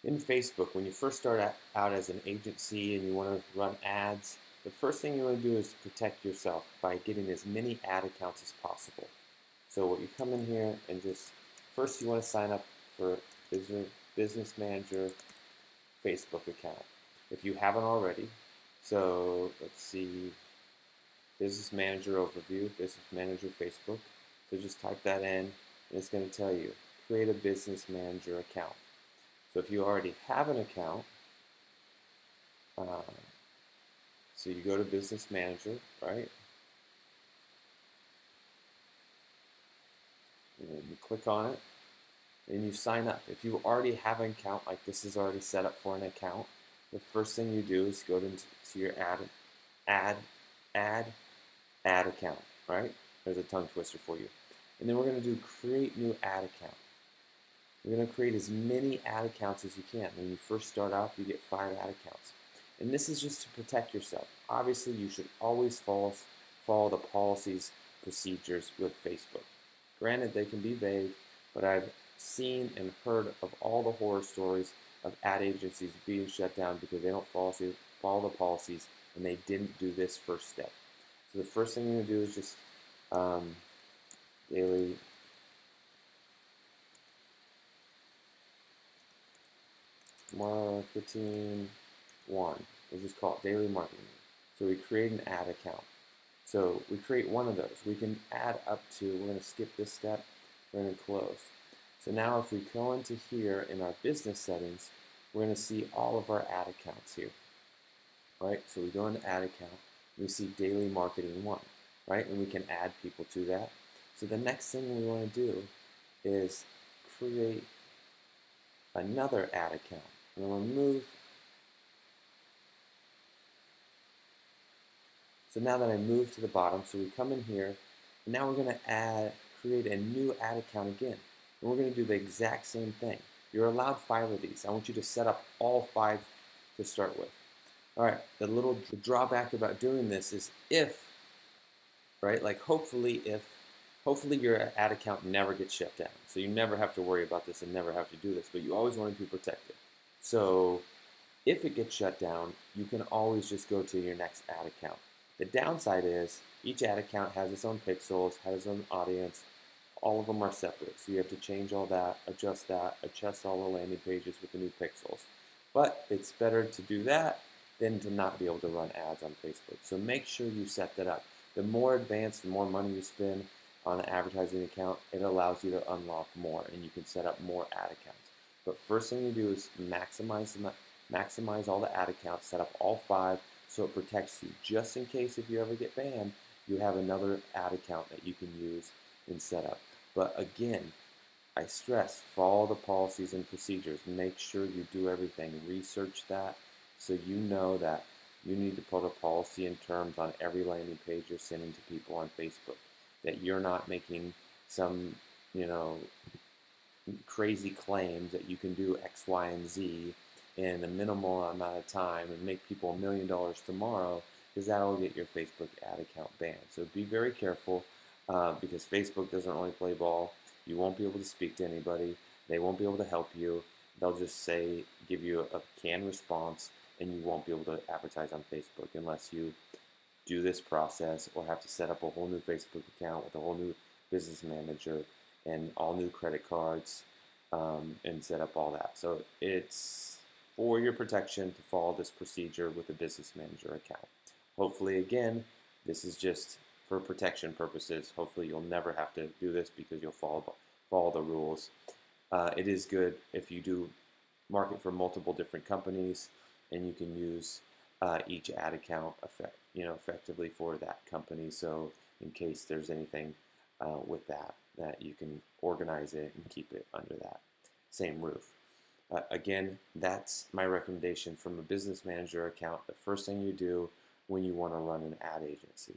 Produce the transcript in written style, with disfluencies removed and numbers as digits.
in Facebook, when you first start out as an agency and you want to run ads, the first thing you want to do is protect yourself by getting as many ad accounts as possible. So what you come in here and just first you want to sign up for Business Manager Facebook account if you haven't already. So let's see, Business Manager overview, Business Manager Facebook. So just type that in and it's going to tell you create a Business Manager account. So if you already have an account, uh, so you go to Business Manager, right? And you click on it and you sign up. If you already have an account, like this is already set up for an account, the first thing you do is go to your add, add, add account, right? There's a tongue twister for you. And then we're going to do create new ad account. We're going to create as many ad accounts as you can. When you first start off, you get 5 ad accounts. And this is just to protect yourself. Obviously, you should always follow the policies, procedures with Facebook. Granted, they can be vague, but I've seen and heard of all the horror stories of ad agencies being shut down because they don't follow the policies and they didn't do this first step. So the first thing you're going to do is just daily marketing 1. We'll just call it daily marketing. So we create an ad account. So we create one of those. We can add up to, we're going to skip this step, we're going to close. So now if we go into here in our business settings, we're going to see all of our ad accounts here. Right? So we go into ad account, we see daily marketing 1, right? And we can add people to that. So the next thing we want to do is create another ad account. And we'll move. So now that I move to the bottom, so we come in here, and now we're going to create a new ad account again. And we're going to do the exact same thing. You're allowed 5 of these. I want you to set up all 5 to start with. All right, the drawback about doing this is if, right, like hopefully your ad account never gets shut down. So you never have to worry about this and never have to do this, but you always want to be protected. So if it gets shut down, you can always just go to your next ad account. The downside is each ad account has its own pixels, has its own audience. All of them are separate, so you have to change all that, adjust all the landing pages with the new pixels. But it's better to do that than to not be able to run ads on Facebook. So make sure you set that up. The more advanced, the more money you spend on an advertising account, it allows you to unlock more and you can set up more ad accounts. But first thing you do is maximize all the ad accounts, set up all 5 so it protects you. Just in case if you ever get banned, you have another ad account that you can use and set up. But again, I stress, follow the policies and procedures. Make sure you do everything. Research that so you know that you need to put a policy and terms on every landing page you're sending to people on Facebook. That you're not making some, crazy claims that you can do X, Y, and Z in a minimal amount of time and make people $1 million tomorrow, because that will get your Facebook ad account banned. So be very careful because Facebook doesn't really play ball. You won't be able to speak to anybody. They won't be able to help you. They'll just give you a canned response, and you won't be able to advertise on Facebook unless you do this process or have to set up a whole new Facebook account with a whole new business manager and all new credit cards and set up all that. So it's for your protection to follow this procedure with a business manager account. Hopefully, again, this is just for protection purposes. Hopefully you'll never have to do this because you'll follow the rules. It is good if you do market for multiple different companies and you can use each ad account effectively for that company. So in case there's anything with that you can organize it and keep it under that same roof. Again, that's my recommendation from a business manager account. The first thing you do when you want to run an ad agency.